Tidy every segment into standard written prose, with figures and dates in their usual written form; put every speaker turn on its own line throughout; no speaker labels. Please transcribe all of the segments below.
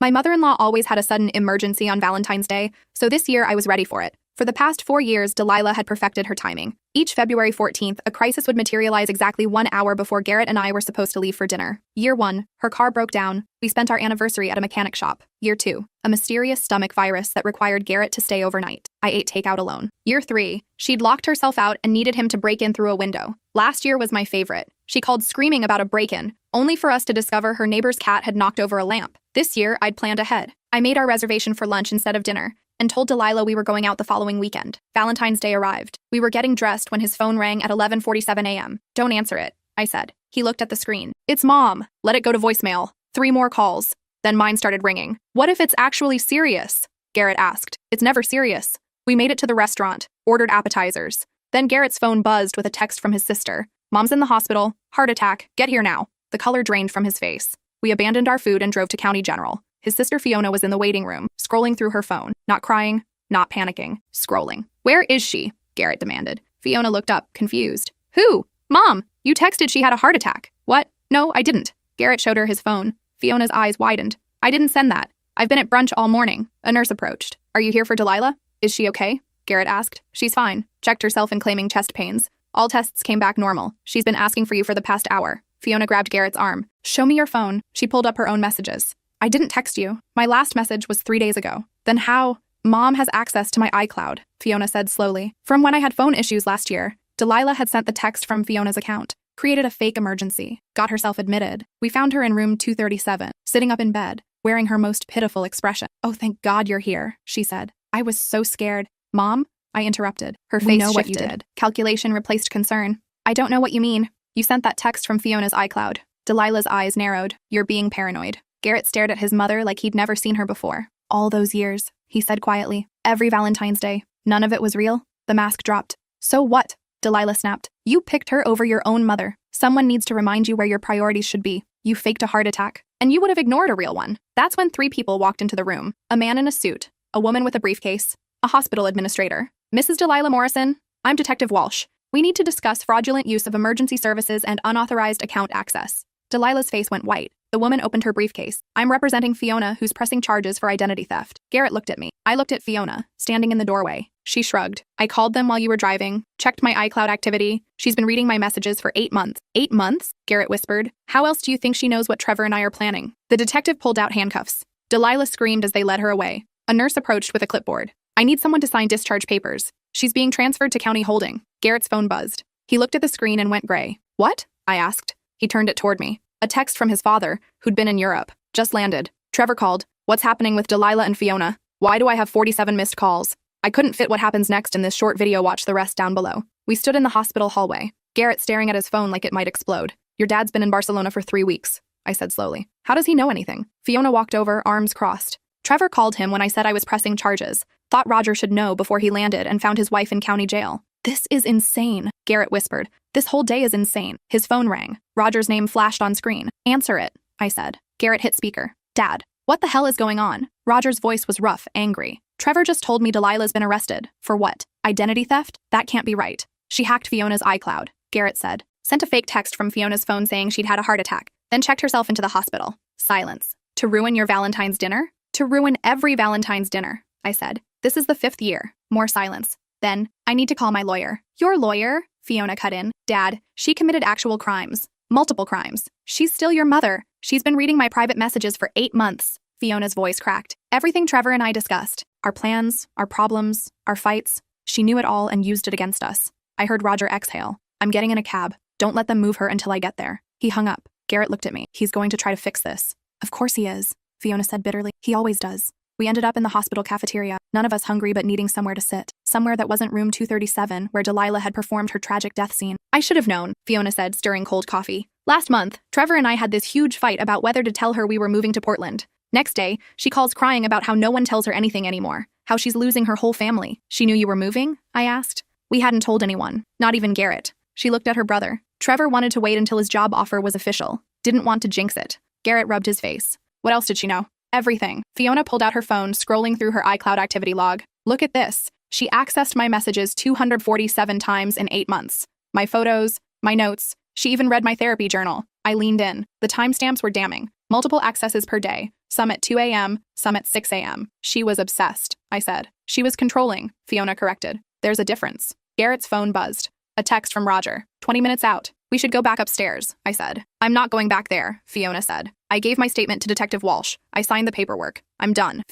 My mother-in-law always had a sudden emergency on Valentine's Day, so this year I was ready for it. For the past 4 years, Delilah had perfected her timing. Each February 14th, a crisis would materialize exactly 1 hour before Garrett and I were supposed to leave for dinner. Year 1, her car broke down. We spent our anniversary at a mechanic shop. Year 2, a mysterious stomach virus that required Garrett to stay overnight. I ate takeout alone. Year 3, she'd locked herself out and needed him to break in through a window. Last year was my favorite. She called screaming about a break-in, only for us to discover her neighbor's cat had knocked over a lamp. This year, I'd planned ahead. I made our reservation for lunch instead of dinner, and told Delilah we were going out the following weekend. Valentine's Day arrived. We were getting dressed when his phone rang at 11:47 a.m. "Don't answer it," I said. He looked at the screen. "It's Mom. Let it go to voicemail." 3 more calls. Then mine started ringing. "What if it's actually serious?" Garrett asked. "It's never serious." We made it to the restaurant, ordered appetizers. Then Garrett's phone buzzed with a text from his sister. "Mom's in the hospital. Heart attack. Get here now." The color drained from his face. We abandoned our food and drove to County General. His sister Fiona was in the waiting room, scrolling through her phone, not crying, not panicking, scrolling. "Where is she?" Garrett demanded. Fiona looked up, confused. "Who? Mom, you texted she had a heart attack." "What? No, I didn't." Garrett showed her his phone. Fiona's eyes widened. "I didn't send that. I've been at brunch all morning." A nurse approached. "Are you here for Delilah? Is she okay?" Garrett asked. "She's fine." Checked herself and claiming chest pains. "All tests came back normal. She's been asking for you for the past hour." Fiona grabbed Garrett's arm. "Show me your phone." She pulled up her own messages. "I didn't text you. My last message was 3 days ago." "Then how?" "Mom has access to my iCloud," Fiona said slowly. "From when I had phone issues last year, Delilah had sent the text from Fiona's account, created a fake emergency, got herself admitted. We found her in room 237, sitting up in bed, wearing her most pitiful expression. "Oh, thank God you're here," she said. "I was so scared." "Mom?" I interrupted. Her face shifted. "We know what you did." Calculation replaced concern. "I don't know what you mean." "You sent that text from Fiona's iCloud." Delilah's eyes narrowed. "You're being paranoid." Garrett stared at his mother like he'd never seen her before. "All those years," he said quietly. "Every Valentine's Day. None of it was real." The mask dropped. "So what?" Delilah snapped. "You picked her over your own mother. Someone needs to remind you where your priorities should be. You faked a heart attack, and you would have ignored a real one." That's when 3 people walked into the room. A man in a suit, a woman with a briefcase, a hospital administrator. "Mrs. Delilah Morrison, I'm Detective Walsh. We need to discuss fraudulent use of emergency services and unauthorized account access." Delilah's face went white. The woman opened her briefcase. "I'm representing Fiona, who's pressing charges for identity theft." Garrett looked at me. I looked at Fiona, standing in the doorway. She shrugged. "I called them while you were driving, checked my iCloud activity. She's been reading my messages for 8 months. 8 months? Garrett whispered. "How else do you think she knows what Trevor and I are planning?" The detective pulled out handcuffs. Delilah screamed as they led her away. A nurse approached with a clipboard. "I need someone to sign discharge papers. She's being transferred to county holding." Garrett's phone buzzed. He looked at the screen and went gray. "What?" I asked. He turned it toward me. A text from his father, who'd been in Europe. "Just landed. Trevor called. What's happening with Delilah and Fiona? Why do I have 47 missed calls?" I couldn't fit what happens next in this short video. Watch the rest down below. We stood in the hospital hallway, Garrett staring at his phone like it might explode. "Your dad's been in Barcelona for 3 weeks, I said slowly. "How does he know anything?" Fiona walked over, arms crossed. "Trevor called him when I said I was pressing charges. Thought Roger should know before he landed and found his wife in county jail." "This is insane," Garrett whispered. "This whole day is insane." His phone rang. Roger's name flashed on screen. "Answer it," I said. Garrett hit speaker. "Dad, what the hell is going on?" Roger's voice was rough, angry. "Trevor just told me Delilah's been arrested." "For what? Identity theft? That can't be right." "She hacked Fiona's iCloud," Garrett said. "Sent a fake text from Fiona's phone saying she'd had a heart attack, then checked herself into the hospital." Silence. "To ruin your Valentine's dinner?" "To ruin every Valentine's dinner," I said. "This is the 5th year." More silence. Then, "I need to call my lawyer." "Your lawyer?" Fiona cut in. "Dad, she committed actual crimes. Multiple crimes. She's still your mother. She's been reading my private messages for 8 months. Fiona's voice cracked. "Everything Trevor and I discussed. Our plans, our problems, our fights. She knew it all and used it against us." I heard Roger exhale. "I'm getting in a cab. Don't let them move her until I get there." He hung up. Garrett looked at me. "He's going to try to fix this." "Of course he is," Fiona said bitterly. "He always does." We ended up in the hospital cafeteria, none of us hungry but needing somewhere to sit. Somewhere that wasn't room 237, where Delilah had performed her tragic death scene. "I should have known," Fiona said, stirring cold coffee. "Last month, Trevor and I had this huge fight about whether to tell her we were moving to Portland. Next day, she calls crying about how no one tells her anything anymore, how she's losing her whole family." "She knew you were moving?" I asked. "We hadn't told anyone, not even Garrett." She looked at her brother. "Trevor wanted to wait until his job offer was official. Didn't want to jinx it." Garrett rubbed his face. "What else did she know?" "Everything." Fiona pulled out her phone, scrolling through her iCloud activity log. "Look at this. She accessed my messages 247 times in 8 months. My photos, my notes. She even read my therapy journal." I leaned in. The timestamps were damning. Multiple accesses per day. some at 2 a.m., some at 6 a.m. She was obsessed, I said. She was controlling, Fiona corrected. There's a difference. Garrett's phone buzzed. A text from Roger. 20 minutes out. We should go back upstairs, I said. I'm not going back there, Fiona said. I gave my statement to Detective Walsh. I signed the paperwork. I'm done.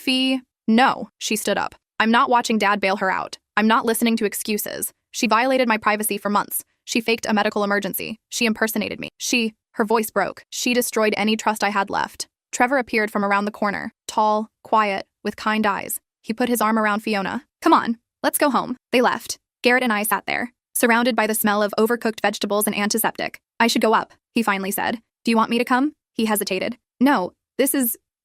No, she stood up. I'm not watching Dad bail her out. I'm not listening to excuses. She violated my privacy for months. She faked a medical emergency. She impersonated me. Her voice broke. She destroyed any trust I had left. Trevor appeared from around the corner, tall, quiet, with kind eyes. He put his arm around Fiona. Come on, let's go home. They left. Garrett and I sat there, surrounded by the smell of overcooked vegetables and antiseptic. I should go up, he finally said. Do you want me to come? He hesitated. No,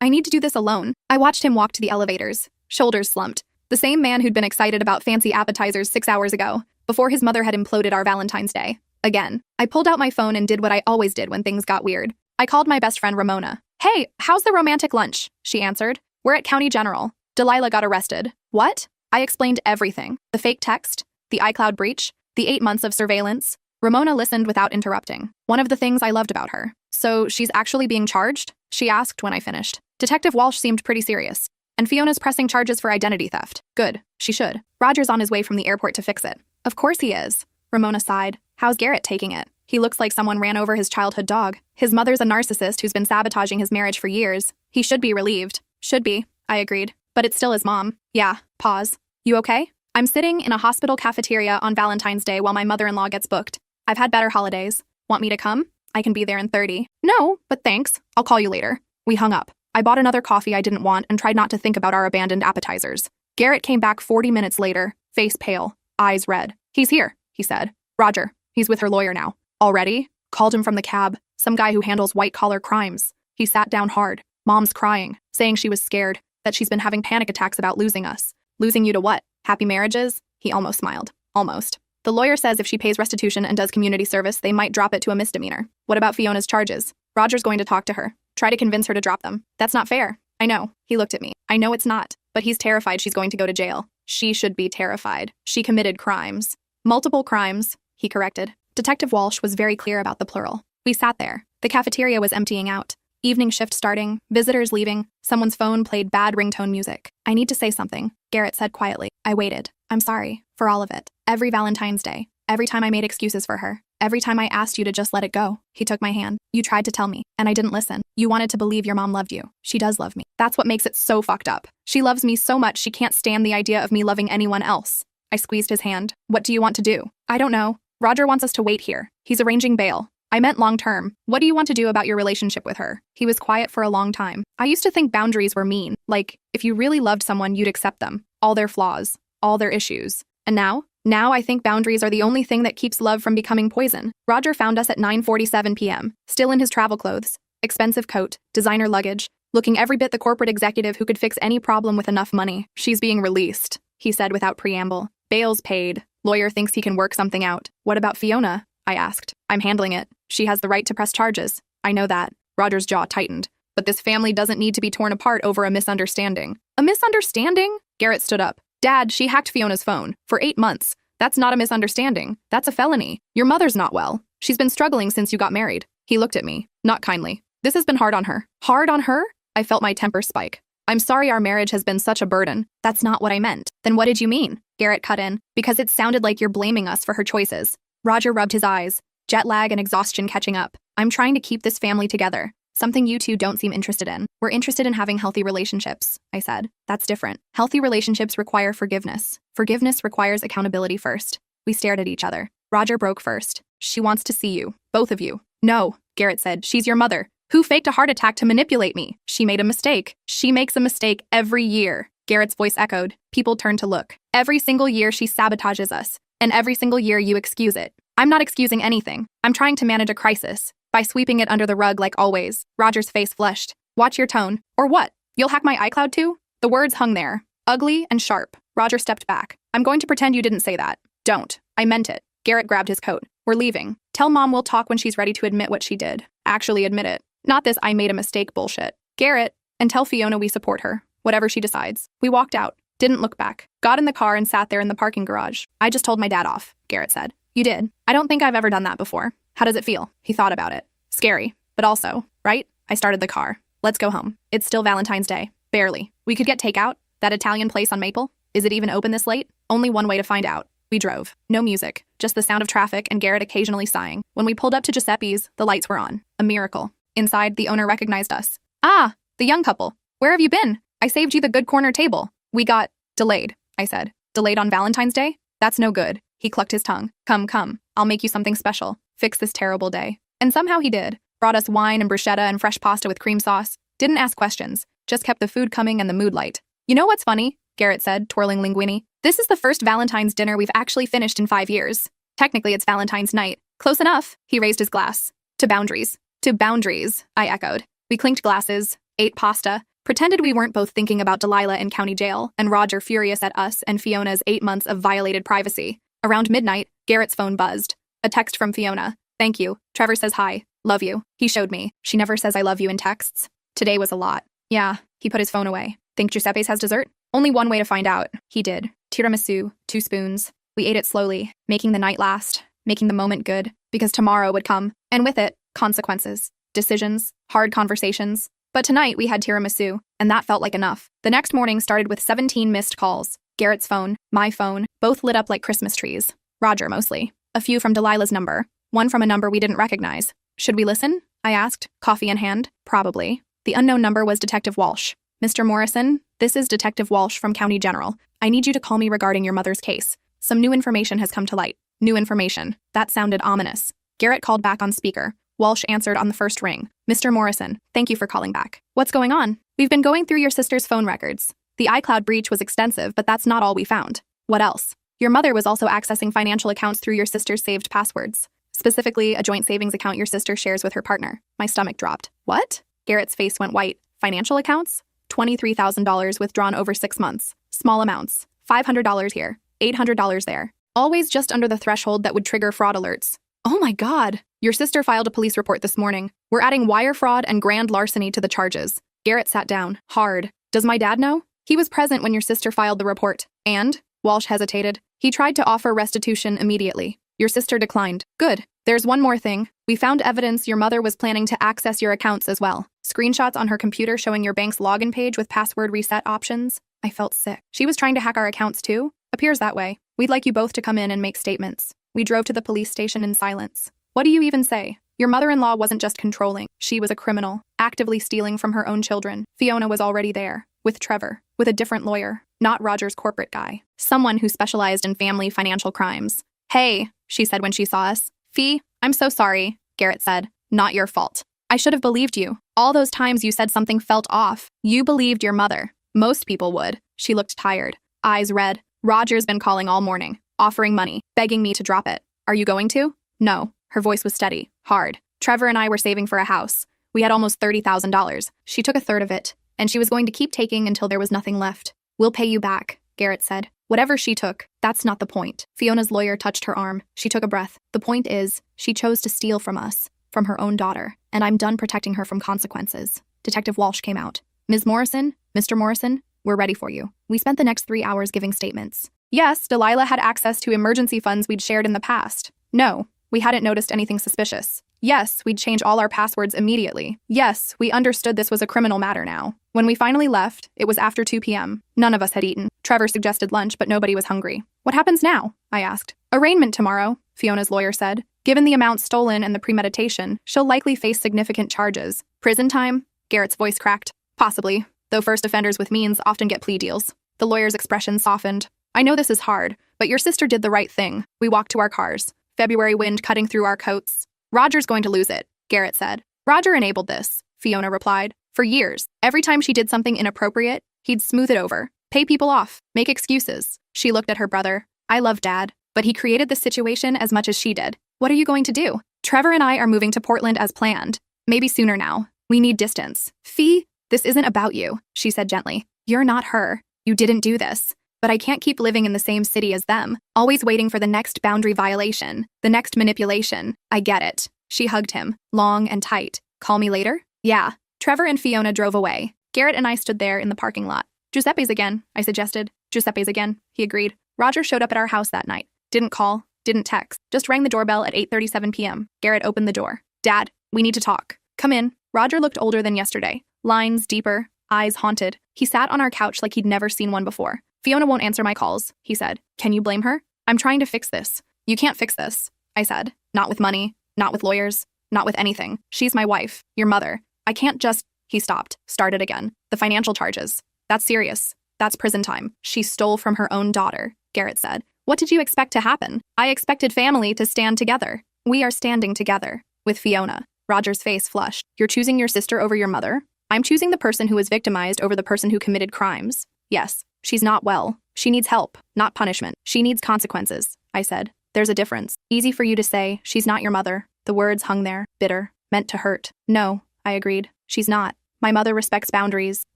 I need to do this alone. I watched him walk to the elevators, shoulders slumped. The same man who'd been excited about fancy appetizers 6 hours ago, before his mother had imploded our Valentine's Day. Again, I pulled out my phone and did what I always did when things got weird. I called my best friend Ramona. Hey, how's the romantic lunch? She answered. We're at County General. Delilah got arrested. What? I explained everything. The fake text, the iCloud breach, the 8 months of surveillance. Ramona listened without interrupting. One of the things I loved about her. So she's actually being charged? She asked when I finished. Detective Walsh seemed pretty serious. And Fiona's pressing charges for identity theft. Good. She should. Roger's on his way from the airport to fix it. Of course he is. Ramona sighed. How's Garrett taking it? He looks like someone ran over his childhood dog. His mother's a narcissist who's been sabotaging his marriage for years. He should be relieved. Should be, I agreed. But it's still his mom. Yeah. Pause. You okay? I'm sitting in a hospital cafeteria on Valentine's Day while my mother-in-law gets booked. I've had better holidays. Want me to come? I can be there in 30. No, but thanks. I'll call you later. We hung up. I bought another coffee I didn't want and tried not to think about our abandoned appetizers. Garrett came back 40 minutes later, face pale, eyes red. He's here, he said. Roger. He's with her lawyer now. Already? Called him from the cab. Some guy who handles white-collar crimes. He sat down hard. Mom's crying, saying she was scared, that she's been having panic attacks about losing us. Losing you to what? Happy marriages? He almost smiled. Almost. The lawyer says if she pays restitution and does community service, they might drop it to a misdemeanor. What about Fiona's charges? Roger's going to talk to her. Try to convince her to drop them. That's not fair. I know. He looked at me. I know it's not. But he's terrified she's going to go to jail. She should be terrified. She committed crimes. Multiple crimes, he corrected. Detective Walsh was very clear about the plural. We sat there. The cafeteria was emptying out. Evening shift starting, visitors leaving, someone's phone played bad ringtone music. I need to say something, Garrett said quietly. I waited. I'm sorry for all of it. Every Valentine's Day. Every time I made excuses for her. Every time I asked you to just let it go. He took my hand. You tried to tell me, and I didn't listen. You wanted to believe your mom loved you. She does love me. That's what makes it so fucked up. She loves me so much she can't stand the idea of me loving anyone else. I squeezed his hand. What do you want to do? I don't know. Roger wants us to wait here. He's arranging bail. I meant long term. What do you want to do about your relationship with her? He was quiet for a long time. I used to think boundaries were mean. Like, if you really loved someone, you'd accept them. All their flaws. All their issues. And now I think boundaries are the only thing that keeps love from becoming poison. Roger found us at 9:47 p.m., still in his travel clothes, expensive coat, designer luggage, looking every bit the corporate executive who could fix any problem with enough money. She's being released, he said without preamble. Bail's paid. Lawyer thinks he can work something out. What about Fiona? I asked. I'm handling it. She has the right to press charges. I know that. Roger's jaw tightened. But this family doesn't need to be torn apart over a misunderstanding. A misunderstanding? Garrett stood up. Dad, she hacked Fiona's phone. For 8 months. That's not a misunderstanding. That's a felony. Your mother's not well. She's been struggling since you got married. He looked at me. Not kindly. This has been hard on her. Hard on her? I felt my temper spike. I'm sorry our marriage has been such a burden. That's not what I meant. Then what did you mean? Garrett cut in. Because it sounded like you're blaming us for her choices. Roger rubbed his eyes. Jet lag and exhaustion catching up. I'm trying to keep this family together. Something you two don't seem interested in. We're interested in having healthy relationships, I said. That's different. Healthy relationships require forgiveness. Forgiveness requires accountability first. We stared at each other. Roger broke first. She wants to see you. Both of you. No, Garrett said. She's your mother. Who faked a heart attack to manipulate me? She made a mistake. She makes a mistake every year. Garrett's voice echoed. People turned to look. Every single year she sabotages us. And every single year you excuse it. I'm not excusing anything. I'm trying to manage a crisis. By sweeping it under the rug like always. Roger's face flushed. Watch your tone. Or what? You'll hack my iCloud too? The words hung there. Ugly and sharp. Roger stepped back. I'm going to pretend you didn't say that. Don't. I meant it. Garrett grabbed his coat. We're leaving. Tell Mom we'll talk when she's ready to admit what she did. Actually admit it. Not this I made a mistake bullshit. Garrett, and tell Fiona we support her. Whatever she decides. We walked out. Didn't look back. Got in the car and sat there in the parking garage. I just told my dad off, Garrett said. You did. I don't think I've ever done that before. How does it feel? He thought about it. Scary. But also, right? I started the car. Let's go home. It's still Valentine's Day. Barely. We could get takeout. That Italian place on Maple? Is it even open this late? Only one way to find out. We drove. No music. Just the sound of traffic and Garrett occasionally sighing. When we pulled up to Giuseppe's, the lights were on. A miracle. Inside, the owner recognized us. Ah, the young couple. Where have you been? I saved you the good corner table. We got delayed, I said. Delayed on Valentine's Day? That's no good. He clucked his tongue. Come. I'll make you something special. Fix this terrible day. And somehow he did. Brought us wine and bruschetta and fresh pasta with cream sauce. Didn't ask questions. Just kept the food coming and the mood light. You know what's funny? Garrett said, twirling linguine. This is the first Valentine's dinner we've actually finished in 5 years. Technically, it's Valentine's night. Close enough. He raised his glass. To boundaries. To boundaries, I echoed. We clinked glasses, ate pasta, pretended we weren't both thinking about Delilah in county jail, and Roger furious at us and Fiona's 8 months of violated privacy. Around midnight, Garrett's phone buzzed. A text from Fiona. Thank you. Trevor says hi. Love you. He showed me. She never says I love you in texts. Today was a lot. Yeah, he put his phone away. Think Giuseppe's has dessert? Only one way to find out. He did. Tiramisu, 2 spoons. We ate it slowly, making the night last, making the moment good, because tomorrow would come, and with it, consequences, decisions, hard conversations. But tonight we had tiramisu, and that felt like enough. The next morning started with 17 missed calls. Garrett's phone, my phone, both lit up like Christmas trees. Roger mostly. A few from Delilah's number, one from a number we didn't recognize. Should we listen? I asked, coffee in hand. Probably. The unknown number was Detective Walsh. Mr. Morrison, this is Detective Walsh from County General. I need you to call me regarding your mother's case. Some new information has come to light. New information. That sounded ominous. Garrett called back on speaker. Walsh answered on the first ring. Mr. Morrison, thank you for calling back. What's going on? We've been going through your sister's phone records. The iCloud breach was extensive, but that's not all we found. What else? Your mother was also accessing financial accounts through your sister's saved passwords. Specifically, a joint savings account your sister shares with her partner. My stomach dropped. What? Garrett's face went white. Financial accounts? $23,000 withdrawn over 6 months. Small amounts. $500 here. $800 there. Always just under the threshold that would trigger fraud alerts. Oh my God. Your sister filed a police report this morning. We're adding wire fraud and grand larceny to the charges. Garrett sat down, hard. Does my dad know? He was present when your sister filed the report. And? Walsh hesitated. He tried to offer restitution immediately. Your sister declined. Good. There's one more thing. We found evidence your mother was planning to access your accounts as well. Screenshots on her computer showing your bank's login page with password reset options. I felt sick. She was trying to hack our accounts too? Appears that way. We'd like you both to come in and make statements. We drove to the police station in silence. What do you even say? Your mother-in-law wasn't just controlling. She was a criminal, actively stealing from her own children. Fiona was already there, with Trevor, with a different lawyer, not Roger's corporate guy. Someone who specialized in family financial crimes. Hey, she said when she saw us. Fee, I'm so sorry, Garrett said. Not your fault. I should have believed you. All those times you said something felt off. You believed your mother. Most people would. She looked tired, eyes red. Roger's been calling all morning, offering money, begging me to drop it. Are you going to? No. Her voice was steady, hard. Trevor and I were saving for a house. We had almost $30,000. She took a third of it, and she was going to keep taking until there was nothing left. We'll pay you back, Garrett said. Whatever she took, that's not the point. Fiona's lawyer touched her arm. She took a breath. The point is, she chose to steal from us, from her own daughter, and I'm done protecting her from consequences. Detective Walsh came out. Ms. Morrison, Mr. Morrison, we're ready for you. We spent the next 3 hours giving statements. Yes, Delilah had access to emergency funds we'd shared in the past. No, we hadn't noticed anything suspicious. Yes, we'd change all our passwords immediately. Yes, we understood this was a criminal matter now. When we finally left, it was after 2 p.m. None of us had eaten. Trevor suggested lunch, but nobody was hungry. What happens now? I asked. Arraignment tomorrow, Fiona's lawyer said. Given the amount stolen and the premeditation, she'll likely face significant charges. Prison time? Garrett's voice cracked. Possibly, though first offenders with means often get plea deals. The lawyer's expression softened. I know this is hard, but your sister did the right thing. We walked to our cars. February wind cutting through our coats. Roger's going to lose it, Garrett said. Roger enabled this, Fiona replied. For years, every time she did something inappropriate, he'd smooth it over, pay people off, make excuses. She looked at her brother. I love Dad, but he created this situation as much as she did. What are you going to do? Trevor and I are moving to Portland as planned. Maybe sooner now. We need distance. Fee, this isn't about you, she said gently. You're not her. You didn't do this. But I can't keep living in the same city as them, always waiting for the next boundary violation, the next manipulation. I get it. She hugged him, long and tight. Call me later? Yeah. Trevor and Fiona drove away. Garrett and I stood there in the parking lot. Giuseppe's again, I suggested. Giuseppe's again, he agreed. Roger showed up at our house that night. Didn't call, didn't text, just rang the doorbell at 8:37 p.m. Garrett opened the door. Dad, we need to talk. Come in. Roger looked older than yesterday. lines deeper, eyes haunted. He sat on our couch like he'd never seen one before. Fiona won't answer my calls, he said. Can you blame her? I'm trying to fix this. You can't fix this, I said. Not with money, not with lawyers, not with anything. She's my wife, your mother. I can't just… He stopped, started again. The financial charges. That's serious. That's prison time. She stole from her own daughter, Garrett said. What did you expect to happen? I expected family to stand together. We are standing together. With Fiona. Roger's face flushed. You're choosing your sister over your mother? I'm choosing the person who was victimized over the person who committed crimes. Yes, she's not well. She needs help, not punishment. She needs consequences, I said. There's a difference. Easy for you to say, she's not your mother. The words hung there, bitter, meant to hurt. No, I agreed. She's not. My mother respects boundaries,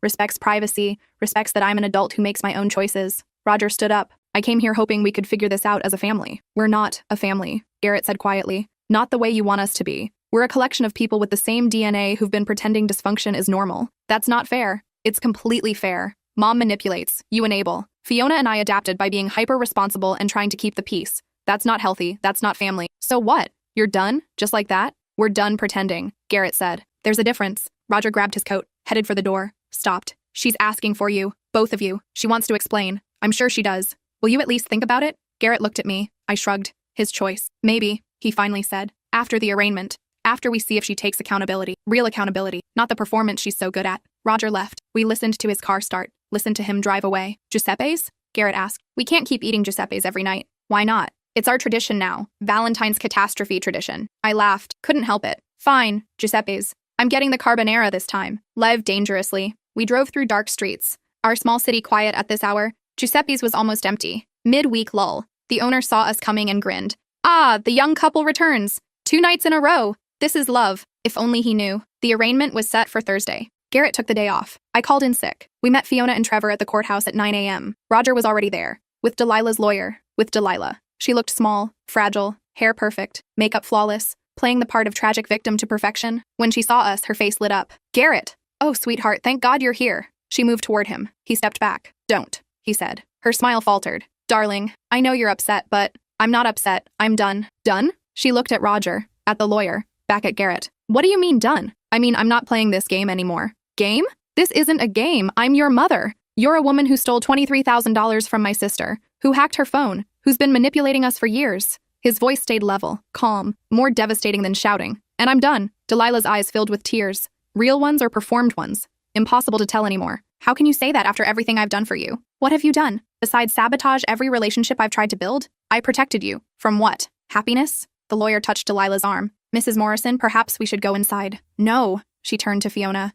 respects privacy, respects that I'm an adult who makes my own choices. Roger stood up. I came here hoping we could figure this out as a family. We're not a family, Garrett said quietly. Not the way you want us to be. We're a collection of people with the same DNA who've been pretending dysfunction is normal. That's not fair. It's completely fair. Mom manipulates. You enable. Fiona and I adapted by being hyper-responsible and trying to keep the peace. That's not healthy. That's not family. So what? You're done? Just like that? We're done pretending, Garrett said. There's a difference. Roger grabbed his coat, headed for the door, stopped. She's asking for you, both of you. She wants to explain. I'm sure she does. Will you at least think about it? Garrett looked at me. I shrugged. His choice. Maybe, he finally said. After the arraignment. After we see if she takes accountability. Real accountability. Not the performance she's so good at. Roger left. We listened to his car start. Listened to him drive away. Giuseppe's? Garrett asked. We can't keep eating Giuseppe's every night. Why not? It's our tradition now. Valentine's catastrophe tradition. I laughed. Couldn't help it. Fine. Giuseppe's. I'm getting the carbonara this time. Lev dangerously. We drove through dark streets. Our small city quiet at this hour. Giuseppe's was almost empty. Mid-week lull. The owner saw us coming and grinned. Ah, the young couple returns. 2 nights in a row. This is love. If only he knew. The arraignment was set for Thursday. Garrett took the day off. I called in sick. We met Fiona and Trevor at the courthouse at 9 a.m. Roger was already there. With Delilah's lawyer. With Delilah. She looked small, fragile, hair perfect, makeup flawless, playing the part of tragic victim to perfection. When she saw us, her face lit up. Garrett! Oh, sweetheart, thank God you're here. She moved toward him. He stepped back. Don't, he said. Her smile faltered. Darling, I know you're upset, but I'm not upset. I'm done. Done? She looked at Roger, at the lawyer, back at Garrett. What do you mean done? I mean, I'm not playing this game anymore. Game? This isn't a game. I'm your mother. You're a woman who stole $23,000 from my sister, who hacked her phone, who's been manipulating us for years. His voice stayed level, calm, more devastating than shouting. And I'm done. Delilah's eyes filled with tears. Real ones or performed ones? Impossible to tell anymore. How can you say that after everything I've done for you? What have you done? Besides sabotage every relationship I've tried to build? I protected you. From what? Happiness? The lawyer touched Delilah's arm. Mrs. Morrison, perhaps we should go inside. No. She turned to Fiona.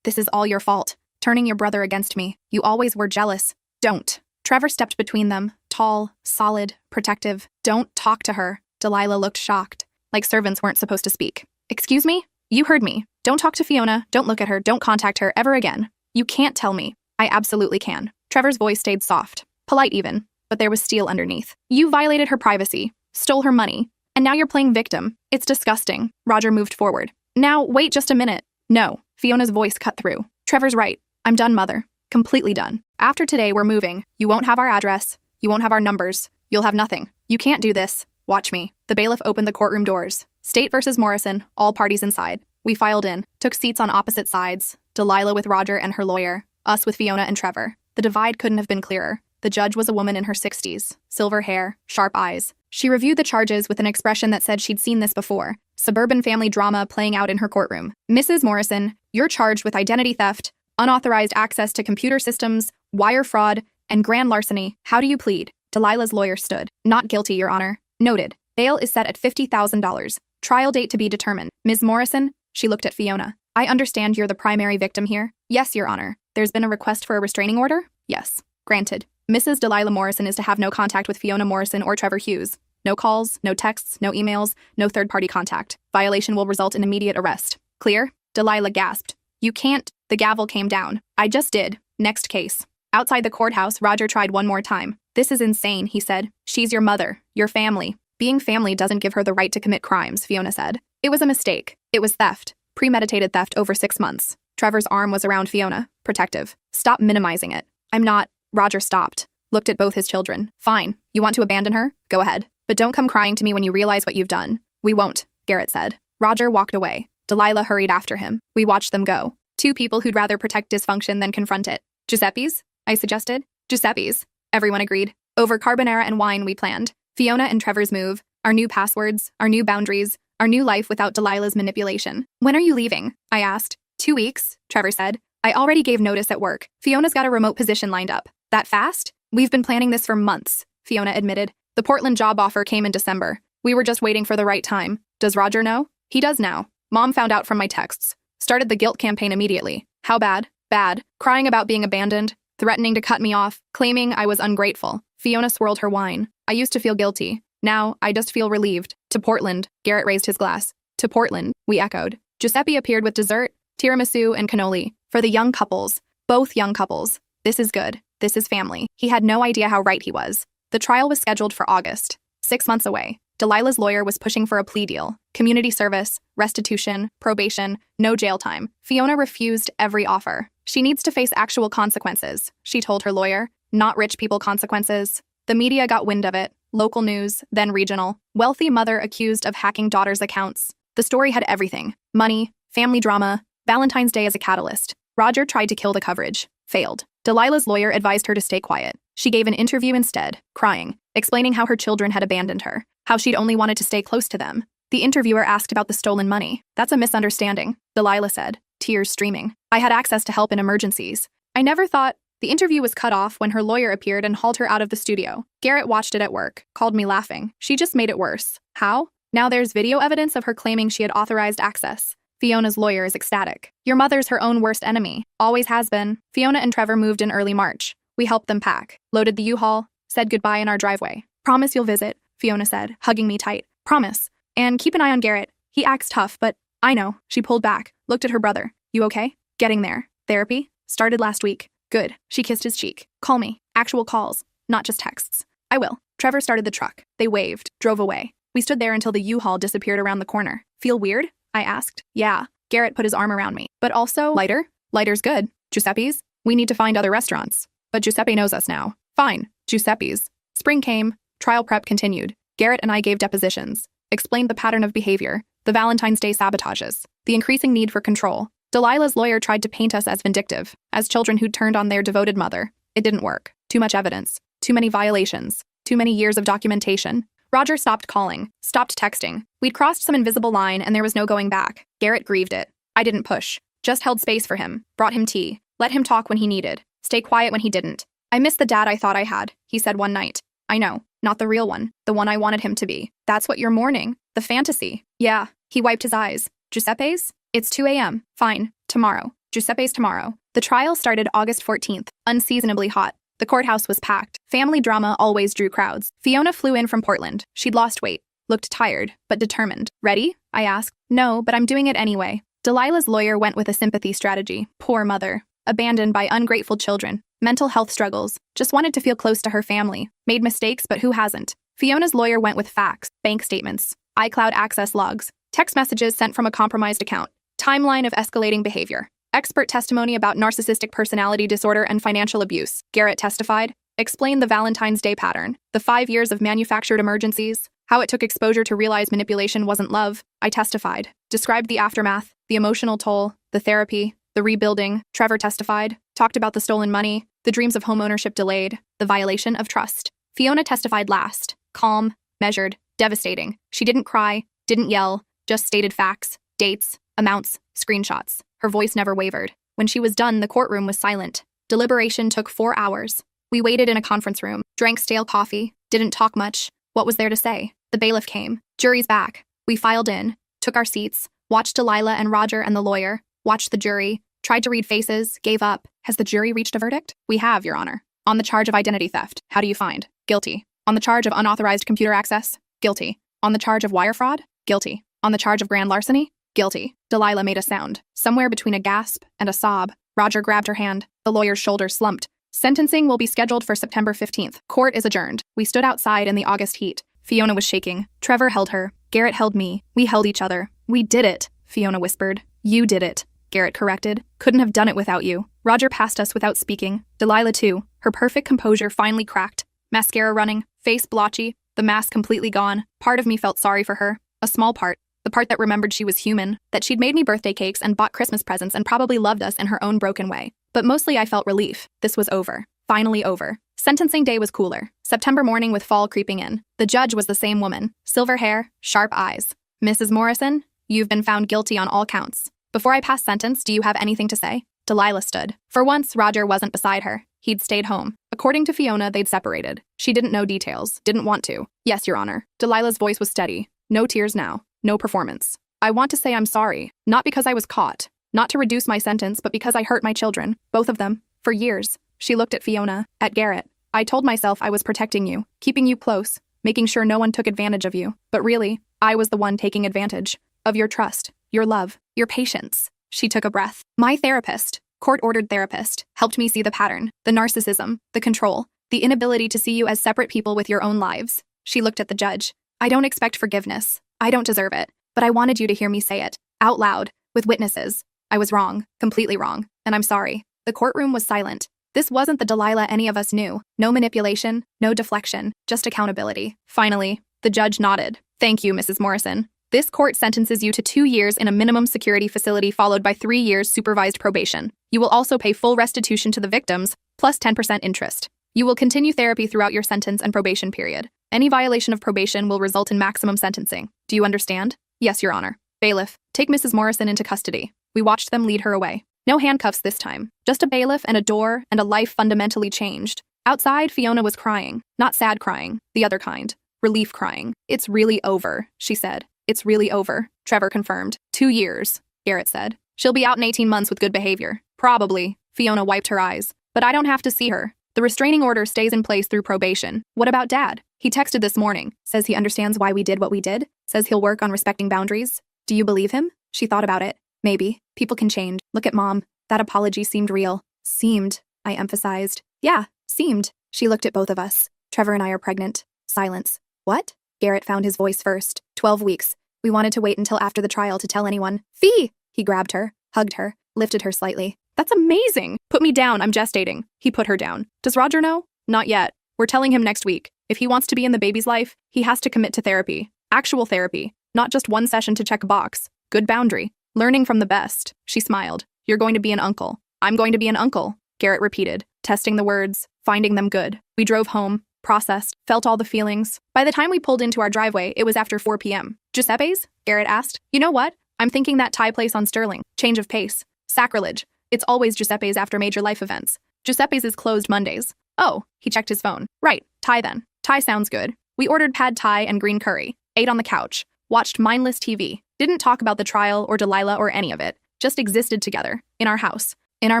This is all your fault. Turning your brother against me. You always were jealous. Don't. Trevor stepped between them, tall, solid, protective. Don't talk to her. Delilah looked shocked, like servants weren't supposed to speak. Excuse me? You heard me. Don't talk to Fiona, don't look at her, don't contact her ever again. You can't tell me. I absolutely can. Trevor's voice stayed soft, polite even, but there was steel underneath. You violated her privacy, stole her money, and now you're playing victim. It's disgusting. Roger moved forward. Now, wait just a minute. No. Fiona's voice cut through. Trevor's right. I'm done, Mother. Completely done. After today, we're moving. You won't have our address. You won't have our numbers. You'll have nothing. You can't do this. Watch me. The bailiff opened the courtroom doors. State versus Morrison, all parties inside. We filed in, took seats on opposite sides. Delilah with Roger and her lawyer. Us with Fiona and Trevor. The divide couldn't have been clearer. The judge was a woman in her 60s. Silver hair, sharp eyes. She reviewed the charges with an expression that said she'd seen this before. Suburban family drama playing out in her courtroom. Mrs. Morrison, you're charged with identity theft, unauthorized access to computer systems, wire fraud, and grand larceny. How do you plead? Delilah's lawyer stood. Not guilty, Your Honor. Noted. Bail is set at $50,000. Trial date to be determined. Ms. Morrison, she looked at Fiona. I understand you're the primary victim here. Yes, Your Honor. There's been a request for a restraining order? Yes. Granted. Mrs. Delilah Morrison is to have no contact with Fiona Morrison or Trevor Hughes. No calls, no texts, no emails, no third-party contact. Violation will result in immediate arrest. Clear? Delilah gasped. You can't. The gavel came down. I just did. Next case. Outside the courthouse, Roger tried one more time. This is insane, he said. She's your mother, your family. Being family doesn't give her the right to commit crimes, Fiona said. It was a mistake. It was theft. Premeditated theft over 6 months. Trevor's arm was around Fiona, protective. Stop minimizing it. I'm not. Roger stopped. Looked at both his children. Fine. You want to abandon her? Go ahead. But don't come crying to me when you realize what you've done. We won't, Garrett said. Roger walked away. Delilah hurried after him. We watched them go. Two people who'd rather protect dysfunction than confront it. Giuseppe's? I suggested. Giuseppe's. Everyone agreed. Over carbonara and wine we planned. Fiona and Trevor's move. Our new passwords. Our new boundaries. Our new life without Delilah's manipulation. When are you leaving? I asked. 2 weeks, Trevor said. I already gave notice at work. Fiona's got a remote position lined up. That fast? We've been planning this for months, Fiona admitted. The Portland job offer came in December. We were just waiting for the right time. Does Roger know? He does now. Mom found out from my texts. Started the guilt campaign immediately. How bad? Bad. Crying about being abandoned. Threatening to cut me off. Claiming I was ungrateful. Fiona swirled her wine. I used to feel guilty. Now, I just feel relieved. To Portland. Garrett raised his glass. To Portland, we echoed. Giuseppe appeared with dessert, tiramisu, and cannoli. For the young couples. Both young couples. This is good. This is family. He had no idea how right he was. The trial was scheduled for August. 6 months away. Delilah's lawyer was pushing for a plea deal. Community service, restitution, probation, no jail time. Fiona refused every offer. She needs to face actual consequences, she told her lawyer. Not rich people consequences. The media got wind of it. Local news, then regional. Wealthy mother accused of hacking daughter's accounts. The story had everything. Money, family drama, Valentine's Day as a catalyst. Roger tried to kill the coverage. Failed. Delilah's lawyer advised her to stay quiet. She gave an interview instead, crying, explaining how her children had abandoned her, how she'd only wanted to stay close to them. The interviewer asked about the stolen money. That's a misunderstanding, Delilah said, tears streaming. I had access to help in emergencies. I never thought. The interview was cut off when her lawyer appeared and hauled her out of the studio. Garrett watched it at work, called me laughing. She just made it worse. How? Now there's video evidence of her claiming she had authorized access. Fiona's lawyer is ecstatic. Your mother's her own worst enemy. Always has been. Fiona and Trevor moved in early March. We helped them pack, loaded the U-Haul, said goodbye in our driveway. Promise you'll visit, Fiona said, hugging me tight. Promise. And keep an eye on Garrett. He acts tough, but I know. She pulled back, looked at her brother. You okay? Getting there. Therapy? Started last week. Good. She kissed his cheek. Call me. Actual calls, not just texts. I will. Trevor started the truck. They waved, drove away. We stood there until the U-Haul disappeared around the corner. Feel weird? I asked. Yeah. Garrett put his arm around me. But also, lighter? Lighter's good. Giuseppe's? We need to find other restaurants. But Giuseppe knows us now. Fine. Giuseppe's. Spring came. Trial prep continued. Garrett and I gave depositions. Explained the pattern of behavior. The Valentine's Day sabotages. The increasing need for control. Delilah's lawyer tried to paint us as vindictive, as children who'd turned on their devoted mother. It didn't work. Too much evidence. Too many violations. Too many years of documentation. Roger stopped calling, stopped texting. We'd crossed some invisible line and there was no going back. Garrett grieved it. I didn't push. Just held space for him. Brought him tea. Let him talk when he needed. Stay quiet when he didn't. I miss the dad I thought I had, he said one night. I know. Not the real one. The one I wanted him to be. That's what you're mourning. The fantasy. Yeah. He wiped his eyes. Giuseppe's? It's 2 a.m. Fine. Tomorrow. Giuseppe's tomorrow. The trial started August 14th. Unseasonably hot. The courthouse was packed. Family drama always drew crowds. Fiona flew in from Portland. She'd lost weight. Looked tired, but determined. Ready? I asked. No, but I'm doing it anyway. Delilah's lawyer went with a sympathy strategy. Poor mother. Abandoned by ungrateful children. Mental health struggles. Just wanted to feel close to her family. Made mistakes, but who hasn't? Fiona's lawyer went with facts, bank statements, iCloud access logs, text messages sent from a compromised account, timeline of escalating behavior, expert testimony about narcissistic personality disorder and financial abuse. Garrett testified, explained the Valentine's Day pattern, the 5 years of manufactured emergencies, how it took exposure to realize manipulation wasn't love. I testified, described the aftermath, the emotional toll, the therapy, the rebuilding. Trevor testified, talked about the stolen money, the dreams of homeownership delayed, the violation of trust. Fiona testified last, calm, measured, devastating. She didn't cry, didn't yell, just stated facts, dates, amounts, screenshots. Her voice never wavered. When she was done, the courtroom was silent. Deliberation took 4 hours. We waited in a conference room, drank stale coffee, didn't talk much. What was there to say? The bailiff came. Jury's back. We filed in, took our seats, watched Delilah and Roger and the lawyer, watched the jury, tried to read faces, gave up. Has the jury reached a verdict? We have, Your Honor. On the charge of identity theft. How do you find? Guilty. On the charge of unauthorized computer access? Guilty. On the charge of wire fraud? Guilty. On the charge of grand larceny? Guilty. Delilah made a sound, somewhere between a gasp and a sob. Roger grabbed her hand. The lawyer's shoulder slumped. Sentencing will be scheduled for September 15th. Court is adjourned. We stood outside in the August heat. Fiona was shaking. Trevor held her. Garrett held me. We held each other. We did it, Fiona whispered. You did it, Garrett corrected. Couldn't have done it without you. Roger passed us without speaking. Delilah too. Her perfect composure finally cracked. Mascara running, face blotchy, the mask completely gone. Part of me felt sorry for her. A small part. The part that remembered she was human, that she'd made me birthday cakes and bought Christmas presents and probably loved us in her own broken way. But mostly I felt relief. This was over. Finally over. Sentencing day was cooler. September morning with fall creeping in. The judge was the same woman. Silver hair, sharp eyes. Mrs. Morrison, you've been found guilty on all counts. Before I pass sentence, do you have anything to say? Delilah stood. For once, Roger wasn't beside her. He'd stayed home. According to Fiona, they'd separated. She didn't know details, didn't want to. Yes, Your Honor. Delilah's voice was steady. No tears now. No performance. I want to say I'm sorry. Not because I was caught. Not to reduce my sentence, but because I hurt my children. Both of them. For years. She looked at Fiona, at Garrett. I told myself I was protecting you, keeping you close, making sure no one took advantage of you. But really, I was the one taking advantage. Of your trust, your love, your patience. She took a breath. My therapist, court-ordered therapist, helped me see the pattern, the narcissism, the control, the inability to see you as separate people with your own lives. She looked at the judge. I don't expect forgiveness. I don't deserve it. But I wanted you to hear me say it, out loud, with witnesses. I was wrong, completely wrong, and I'm sorry. The courtroom was silent. This wasn't the Delilah any of us knew. No manipulation, no deflection, just accountability. Finally, the judge nodded. Thank you, Mrs. Morrison. This court sentences you to 2 years in a minimum security facility followed by 3 years supervised probation. You will also pay full restitution to the victims, plus 10% interest. You will continue therapy throughout your sentence and probation period. Any violation of probation will result in maximum sentencing. Do you understand? Yes, Your Honor. Bailiff, take Mrs. Morrison into custody. We watched them lead her away. No handcuffs this time. Just a bailiff and a door and a life fundamentally changed. Outside, Fiona was crying. Not sad crying. The other kind. Relief crying. It's really over, she said. It's really over, Trevor confirmed. 2 years, Garrett said. She'll be out in 18 months with good behavior. Probably. Fiona wiped her eyes. But I don't have to see her. The restraining order stays in place through probation. What about Dad? He texted this morning. Says he understands why we did what we did. Says he'll work on respecting boundaries. Do you believe him? She thought about it. Maybe. People can change. Look at Mom. That apology seemed real. Seemed, I emphasized. Yeah, seemed. She looked at both of us. Trevor and I are pregnant. Silence. What? Garrett found his voice first. 12 weeks. We wanted to wait until after the trial to tell anyone. Fee! He grabbed her, hugged her, lifted her slightly. That's amazing! Put me down, I'm gestating. He put her down. Does Roger know? Not yet. We're telling him next week. If he wants to be in the baby's life, he has to commit to therapy. Actual therapy. Not just one session to check a box. Good boundary. Learning from the best. She smiled. You're going to be an uncle. I'm going to be an uncle, Garrett repeated, testing the words, finding them good. We drove home, processed, felt all the feelings. By the time we pulled into our driveway, it was after 4 p.m. Giuseppe's? Garrett asked. You know what? I'm thinking that Thai place on Sterling. Change of pace. Sacrilege. It's always Giuseppe's after major life events. Giuseppe's is closed Mondays. Oh, he checked his phone. Right, Thai then. Thai sounds good. We ordered pad Thai and green curry. Ate on the couch. Watched mindless TV. Didn't talk about the trial or Delilah or any of it. Just existed together. In our house. In our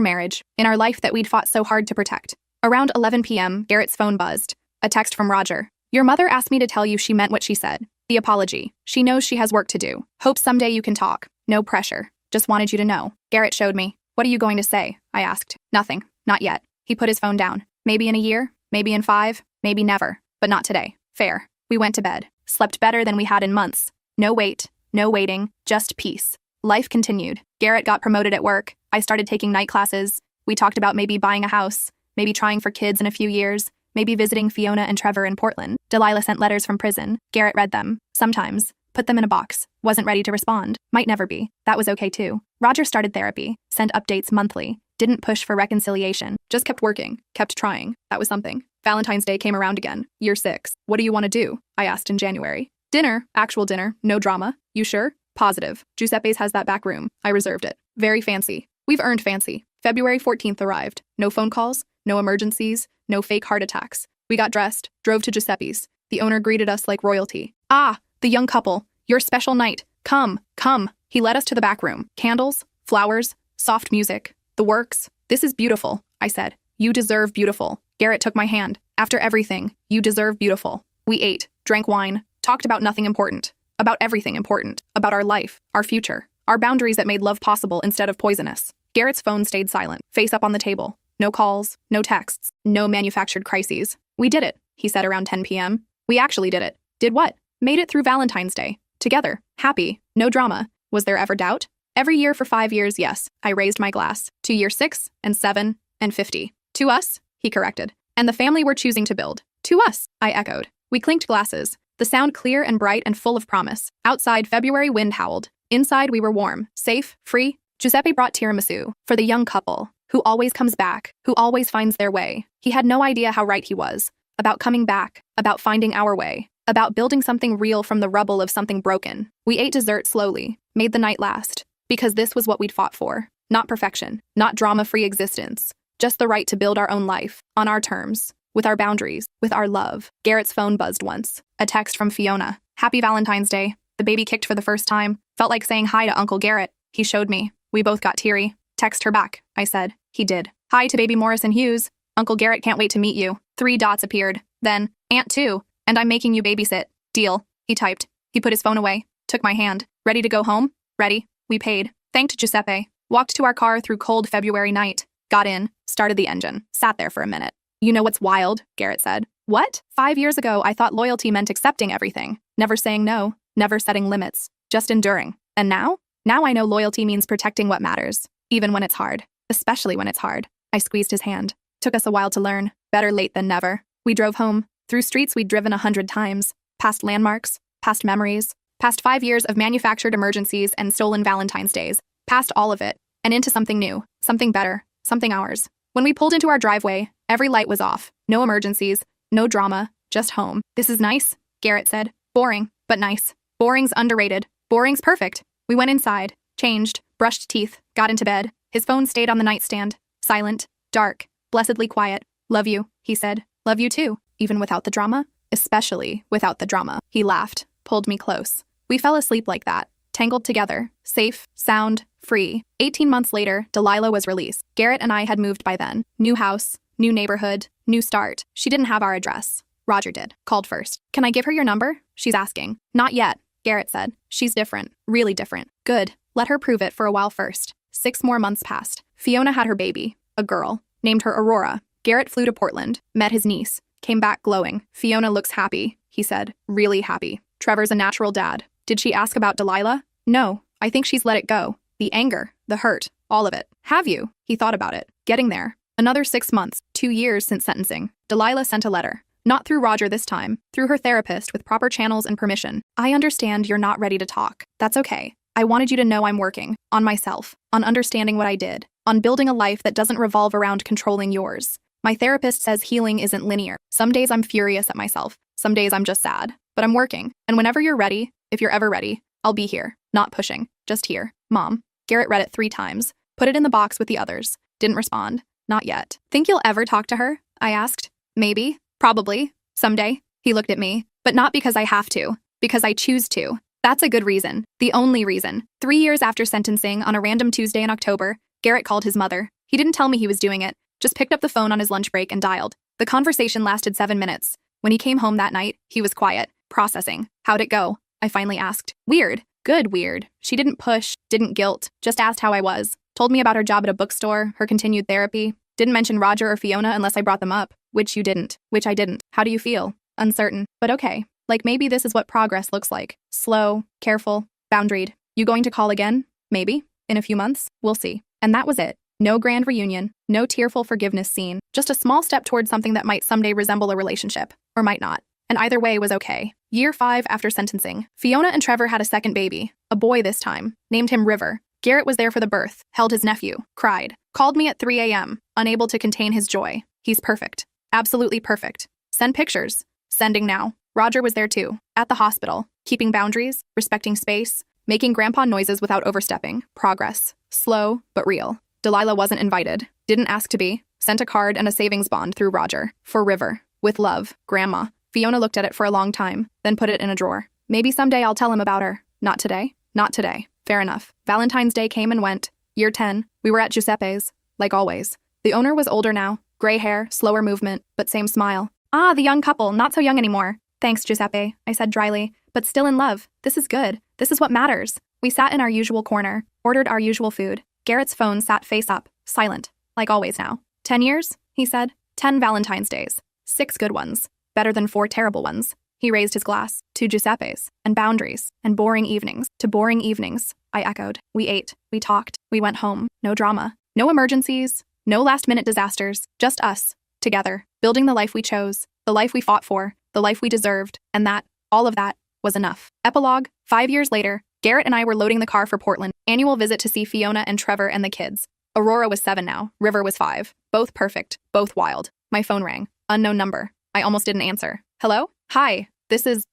marriage. In our life that we'd fought so hard to protect. Around 11 p.m., Garrett's phone buzzed. A text from Roger. Your mother asked me to tell you she meant what she said. The apology. She knows she has work to do. Hope someday you can talk. No pressure. Just wanted you to know. Garrett showed me. What are you going to say? I asked. Nothing. Not yet. He put his phone down. Maybe in a year. Maybe in 5. Maybe never. But not today. Fair. We went to bed. Slept better than we had in months. No wait. No waiting. Just peace. Life continued. Garrett got promoted at work. I started taking night classes. We talked about maybe buying a house. Maybe trying for kids in a few years. Maybe visiting Fiona and Trevor in Portland. Delilah sent letters from prison. Garrett read them. Sometimes. Put them in a box. Wasn't ready to respond. Might never be. That was okay too. Roger started therapy. Sent updates monthly. Didn't push for reconciliation. Just kept working. Kept trying. That was something. Valentine's Day came around again. Year 6. What do you want to do? I asked in January. Dinner. Actual dinner. No drama. You sure? Positive. Giuseppe's has that back room. I reserved it. Very fancy. We've earned fancy. February 14th arrived. No phone calls. No emergencies. No fake heart attacks. We got dressed. Drove to Giuseppe's. The owner greeted us like royalty. Ah, the young couple. Your special night. Come, come. He led us to the back room. Candles, flowers, soft music. The works. This is beautiful, I said. You deserve beautiful. Garrett took my hand. After everything, you deserve beautiful. We ate, drank wine, talked about nothing important. About everything important. About our life, our future, our boundaries that made love possible instead of poisonous. Garrett's phone stayed silent, face up on the table. No calls, no texts, no manufactured crises. We did it, he said around 10 p.m. We actually did it. Did what? Made it through Valentine's Day. Together. Happy. No drama. Was there ever doubt? Every year for 5 years, yes. I raised my glass. To year 6 and 7 and 50. To us, he corrected. And the family we're choosing to build. To us, I echoed. We clinked glasses. The sound clear and bright and full of promise. Outside, February wind howled. Inside, we were warm, safe, free. Giuseppe brought tiramisu for the young couple, who always comes back, who always finds their way. He had no idea how right he was. About coming back, about finding our way, about building something real from the rubble of something broken. We ate dessert slowly, made the night last, because this was what we'd fought for. Not perfection, not drama-free existence, just the right to build our own life, on our terms, with our boundaries, with our love. Garrett's phone buzzed once. A text from Fiona. Happy Valentine's Day. The baby kicked for the first time. Felt like saying hi to Uncle Garrett. He showed me. We both got teary. Text her back, I said. He did. Hi to baby Morrison Hughes. Uncle Garrett can't wait to meet you. 3 dots appeared. Then, Aunt too. And I'm making you babysit. Deal. He typed. He put his phone away. Took my hand. Ready to go home? Ready. We paid. Thanked Giuseppe. Walked to our car through cold February night. Got in. Started the engine. Sat there for a minute. You know what's wild? Garrett said. What? 5 years ago, I thought loyalty meant accepting everything. Never saying no. Never setting limits. Just enduring. And now? Now I know loyalty means protecting what matters. Even when it's hard. Especially when it's hard. I squeezed his hand. Took us a while to learn. Better late than never. We drove home. Through streets we'd driven 100 times. Past landmarks. Past memories. Past 5 years of manufactured emergencies and stolen Valentine's days. Past all of it. And into something new. Something better. Something ours. When we pulled into our driveway, every light was off. No emergencies. No drama. Just home. This is nice, Garrett said. Boring, but nice. Boring's underrated. Boring's perfect. We went inside. Changed. Brushed teeth. Got into bed. His phone stayed on the nightstand. Silent. Dark. Blessedly quiet. Love you, he said. Love you too. Even without the drama? Especially without the drama. He laughed. Pulled me close. We fell asleep like that. Tangled together. Safe. Sound. Free. 18 months later, Delilah was released. Garrett and I had moved by then. New house. New neighborhood. New start. She didn't have our address. Roger did. Called first. Can I give her your number? She's asking. Not yet, Garrett said. She's different. Really different. Good. Let her prove it for a while first. 6 more months passed. Fiona had her baby. A girl. Named her Aurora. Garrett flew to Portland. Met his niece. Came back glowing. Fiona looks happy, he said. Really happy. Trevor's a natural dad. Did she ask about Delilah? No. I think she's let it go. The anger. The hurt. All of it. Have you? He thought about it. Getting there. Another 6 months. 2 years since sentencing. Delilah sent a letter. Not through Roger this time. Through her therapist with proper channels and permission. I understand you're not ready to talk. That's okay. I wanted you to know I'm working. On myself. On understanding what I did. On building a life that doesn't revolve around controlling yours. My therapist says healing isn't linear. Some days I'm furious at myself. Some days I'm just sad. But I'm working. And whenever you're ready, if you're ever ready, I'll be here. Not pushing. Just here. Mom. Garrett read it 3 times. Put it in the box with the others. Didn't respond. Not yet. Think you'll ever talk to her? I asked. Maybe. Probably. Someday. He looked at me. But not because I have to. Because I choose to. That's a good reason. The only reason. 3 years after sentencing, on a random Tuesday in October, Garrett called his mother. He didn't tell me he was doing it. Just picked up the phone on his lunch break and dialed. The conversation lasted 7 minutes. When he came home that night, he was quiet. Processing. How'd it go? I finally asked. Weird. Good weird. She didn't push. Didn't guilt. Just asked how I was. Told me about her job at a bookstore, her continued therapy. Didn't mention Roger or Fiona unless I brought them up. Which you didn't. Which I didn't. How do you feel? Uncertain. But okay. Like maybe this is what progress looks like. Slow, careful, boundaried. You going to call again? Maybe. In a few months? We'll see. And that was it. No grand reunion. No tearful forgiveness scene. Just a small step toward something that might someday resemble a relationship. Or might not. And either way was okay. Year 5 after sentencing. Fiona and Trevor had a second baby. A boy this time. Named him River. Garrett was there for the birth. Held his nephew. Cried. Called me at 3 a.m. Unable to contain his joy. He's perfect. Absolutely perfect. Send pictures. Sending now. Roger was there too. At the hospital. Keeping boundaries. Respecting space. Making grandpa noises without overstepping. Progress. Slow, but real. Delilah wasn't invited. Didn't ask to be. Sent a card and a savings bond through Roger. For River. With love. Grandma. Fiona looked at it for a long time. Then put it in a drawer. Maybe someday I'll tell him about her. Not today. Not today. Fair enough. Valentine's Day came and went. Year 10. We were at Giuseppe's. Like always. The owner was older now. Gray hair, slower movement, but same smile. Ah, the young couple, not so young anymore. Thanks, Giuseppe, I said dryly, but still in love. This is good. This is what matters. We sat in our usual corner, ordered our usual food. Garrett's phone sat face up, silent, like always now. 10 years? He said. 10 Valentine's Days. 6 good ones. Better than 4 terrible ones. He raised his glass. To Giuseppe's. And boundaries. And boring evenings. To boring evenings. I echoed. We ate. We talked. We went home. No drama. No emergencies. No last-minute disasters. Just us. Together. Building the life we chose. The life we fought for. The life we deserved. And that, All of that was enough. Epilogue, 5 years later, Garrett and I were loading the car for Portland. Annual visit to see Fiona and Trevor and the kids. Aurora was 7 now. River was 5. Both perfect. Both wild. My phone rang. Unknown number. I almost didn't answer. Hello? Hi. This is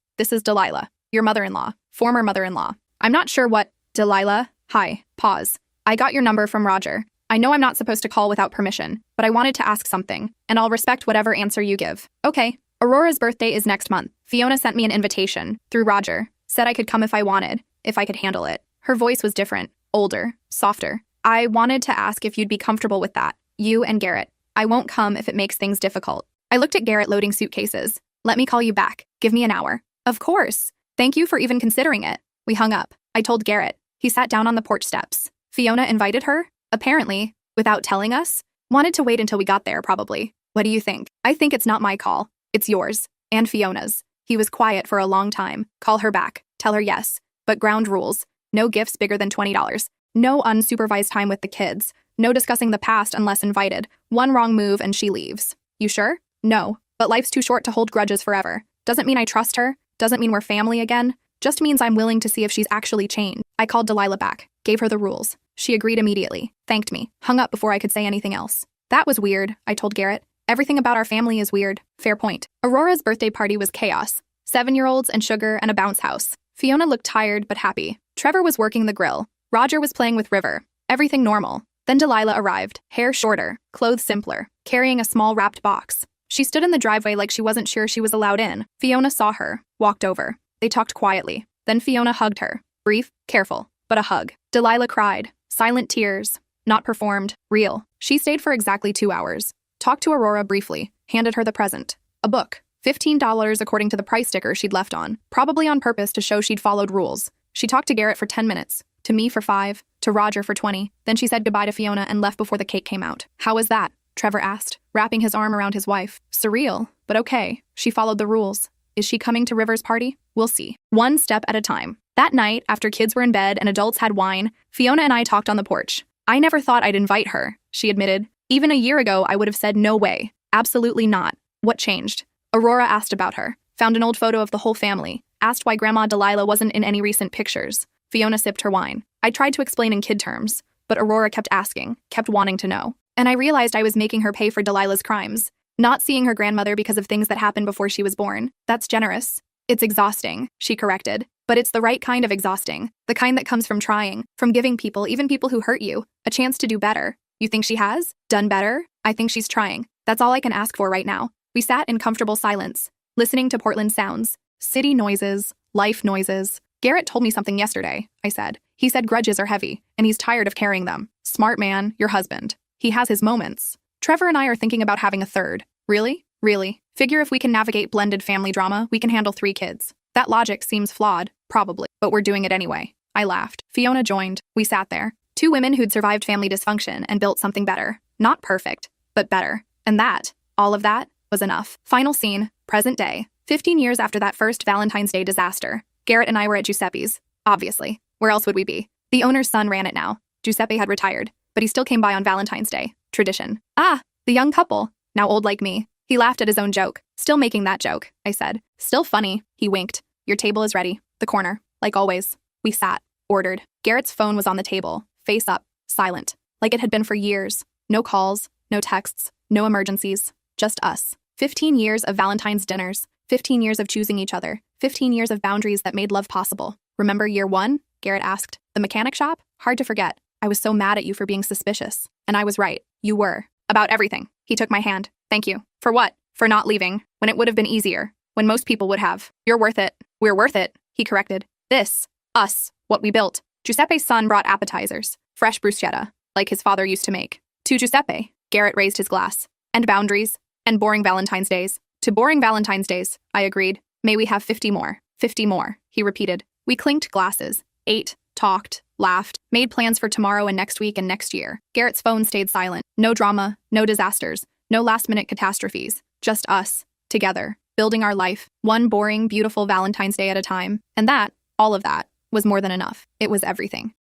Delilah. Your mother-in-law. Former mother-in-law. I'm not sure what... Delilah? Hi. Pause. I got your number from Roger. I know I'm not supposed to call without permission, but I wanted to ask something, and I'll respect whatever answer you give. Okay. Aurora's birthday is next month. Fiona sent me an invitation, through Roger. Said I could come if I wanted, if I could handle it. Her voice was different, older, softer. I wanted to ask if you'd be comfortable with that. You and Garrett. I won't come if it makes things difficult. I looked at Garrett loading suitcases. Let me call you back. Give me an hour. Of course. Thank you for even considering it. We hung up. I told Garrett. He sat down on the porch steps. Fiona invited her? Apparently, without telling us. Wanted to wait until we got there, probably. What do you think? I think it's not my call. It's yours. And Fiona's. He was quiet for a long time. Call her back. Tell her yes. But ground rules. No gifts bigger than $20. No unsupervised time with the kids. No discussing the past unless invited. One wrong move and she leaves. You sure? No. But life's too short to hold grudges forever. Doesn't mean I trust her. Doesn't mean we're family again. Just means I'm willing to see if she's actually changed. I called Delilah back. Gave her the rules. She agreed immediately. Thanked me. Hung up before I could say anything else. That was weird, I told Garrett. Everything about our family is weird. Fair point. Aurora's birthday party was chaos. 7-year-olds and sugar and a bounce house. Fiona looked tired but happy. Trevor was working the grill. Roger was playing with River. Everything normal. Then Delilah arrived. Hair shorter. Clothes simpler. Carrying a small wrapped box. She stood in the driveway like she wasn't sure she was allowed in. Fiona saw her. Walked over. They talked quietly. Then Fiona hugged her. Brief, careful, but a hug. Delilah cried. Silent tears. Not performed. Real. She stayed for exactly 2 hours. Talked to Aurora briefly. Handed her the present. A book. $15 according to the price sticker she'd left on. Probably on purpose to show she'd followed rules. She talked to Garrett for 10 minutes. To me for 5. To Roger for 20. Then she said goodbye to Fiona and left before the cake came out. How was that? Trevor asked, wrapping his arm around his wife. Surreal, but okay. She followed the rules. Is she coming to River's party? We'll see. One step at a time. That night, after kids were in bed and adults had wine, Fiona and I talked on the porch. I never thought I'd invite her, she admitted. Even a year ago, I would have said no way. Absolutely not. What changed? Aurora asked about her. Found an old photo of the whole family. Asked why Grandma Delilah wasn't in any recent pictures. Fiona sipped her wine. I tried to explain in kid terms, but Aurora kept asking, kept wanting to know. And I realized I was making her pay for Delilah's crimes. Not seeing her grandmother because of things that happened before she was born. That's generous. It's exhausting, she corrected. But it's the right kind of exhausting. The kind that comes from trying, from giving people, even people who hurt you, a chance to do better. You think she has? Done better? I think she's trying. That's all I can ask for right now. We sat in comfortable silence, listening to Portland sounds. City noises, life noises. Garrett told me something yesterday, I said. He said grudges are heavy, and he's tired of carrying them. Smart man, your husband. He has his moments. Trevor and I are thinking about having a third. Really? Really? Figure if we can navigate blended family drama, we can handle 3 kids. That logic seems flawed, probably, but we're doing it anyway. I laughed. Fiona joined. We sat there. 2 women who'd survived family dysfunction and built something better. Not perfect, but better. And that, all of that, was enough. Final scene, present day. 15 years after that first Valentine's Day disaster. Garrett and I were at Giuseppe's. Obviously. Where else would we be? The owner's son ran it now. Giuseppe had retired, but he still came by on Valentine's Day. Tradition. Ah, the young couple. Now old like me. He laughed at his own joke. Still making that joke, I said. Still funny. He winked. Your table is ready. The corner. Like always. We sat. Ordered. Garrett's phone was on the table. Face up. Silent. Like it had been for years. No calls. No texts. No emergencies. Just us. 15 years of Valentine's dinners. 15 years of choosing each other. 15 years of boundaries that made love possible. Remember year 1? Garrett asked. The mechanic shop? Hard to forget. I was so mad at you for being suspicious. And I was right. You were. About everything. He took my hand. Thank you. For what? For not leaving, when it would have been easier, when most people would have. You're worth it. We're worth it, he corrected. This. Us. What we built. Giuseppe's son brought appetizers. Fresh bruschetta, like his father used to make. To Giuseppe. Garrett raised his glass. And boundaries. And boring Valentine's days. To boring Valentine's days, I agreed. May we have 50 more. 50 more, he repeated. We clinked glasses. Ate. Talked. Laughed. Made plans for tomorrow and next week and next year. Garrett's phone stayed silent. No drama. No disasters. No last-minute catastrophes. Just us. Together. Building our life. One boring, beautiful Valentine's Day at a time. And that, all of that, was more than enough. It was everything.